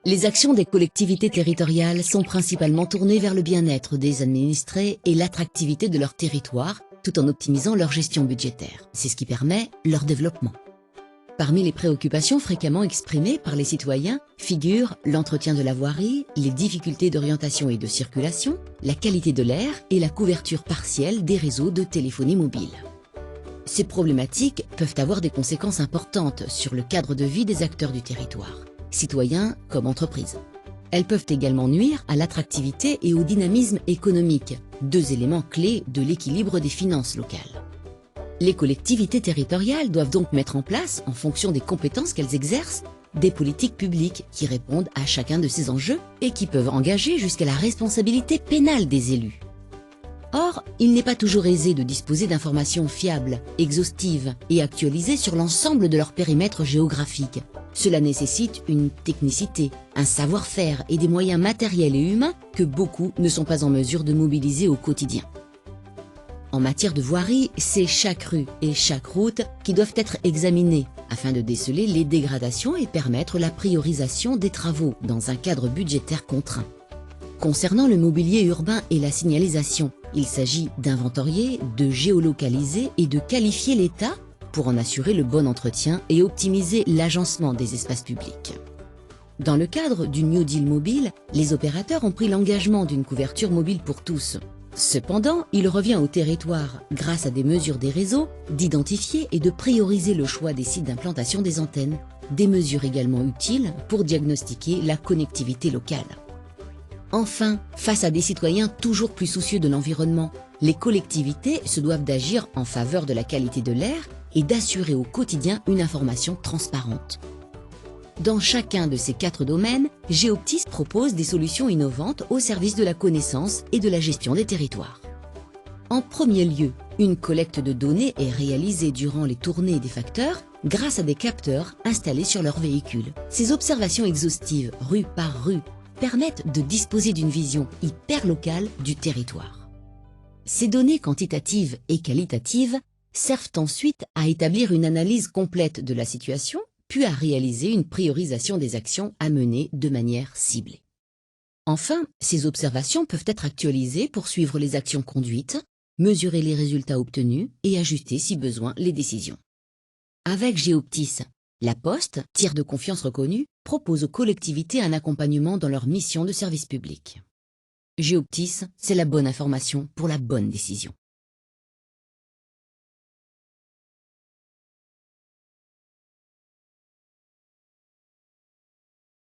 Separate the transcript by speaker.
Speaker 1: Les actions des collectivités territoriales sont principalement tournées vers le bien-être des administrés et l'attractivité de leur territoire, tout en optimisant leur gestion budgétaire. C'est ce qui permet leur développement. Parmi les préoccupations fréquemment exprimées par les citoyens figurent l'entretien de la voirie, les difficultés d'orientation et de circulation, la qualité de l'air et la couverture partielle des réseaux de téléphonie mobile. Ces problématiques peuvent avoir des conséquences importantes sur le cadre de vie des acteurs du territoire, citoyens comme entreprises. Elles peuvent également nuire à l'attractivité et au dynamisme économique, deux éléments clés de l'équilibre des finances locales. Les collectivités territoriales doivent donc mettre en place, en fonction des compétences qu'elles exercent, des politiques publiques qui répondent à chacun de ces enjeux et qui peuvent engager jusqu'à la responsabilité pénale des élus. Or, il n'est pas toujours aisé de disposer d'informations fiables, exhaustives et actualisées sur l'ensemble de leur périmètre géographique. Cela nécessite une technicité, un savoir-faire et des moyens matériels et humains que beaucoup ne sont pas en mesure de mobiliser au quotidien. En matière de voirie, c'est chaque rue et chaque route qui doivent être examinées afin de déceler les dégradations et permettre la priorisation des travaux dans un cadre budgétaire contraint. Concernant le mobilier urbain et la signalisation, il s'agit d'inventorier, de géolocaliser et de qualifier l'état pour en assurer le bon entretien et optimiser l'agencement des espaces publics. Dans le cadre du New Deal mobile, les opérateurs ont pris l'engagement d'une couverture mobile pour tous. Cependant, il revient au territoire, grâce à des mesures des réseaux, d'identifier et de prioriser le choix des sites d'implantation des antennes, des mesures également utiles pour diagnostiquer la connectivité locale. Enfin, face à des citoyens toujours plus soucieux de l'environnement, les collectivités se doivent d'agir en faveur de la qualité de l'air et d'assurer au quotidien une information transparente. Dans chacun de ces 4 domaines, Géoptis propose des solutions innovantes au service de la connaissance et de la gestion des territoires. En premier lieu, une collecte de données est réalisée durant les tournées des facteurs grâce à des capteurs installés sur leurs véhicules. Ces observations exhaustives, rue par rue, permettent de disposer d'une vision hyper locale du territoire. Ces données quantitatives et qualitatives servent ensuite à établir une analyse complète de la situation, puis à réaliser une priorisation des actions à mener de manière ciblée. Enfin, ces observations peuvent être actualisées pour suivre les actions conduites, mesurer les résultats obtenus et ajuster si besoin les décisions. Avec Géoptis, La Poste, tiers de confiance reconnu, propose aux collectivités un accompagnement dans leur mission de service public. Géoptis, c'est la bonne information pour la bonne décision.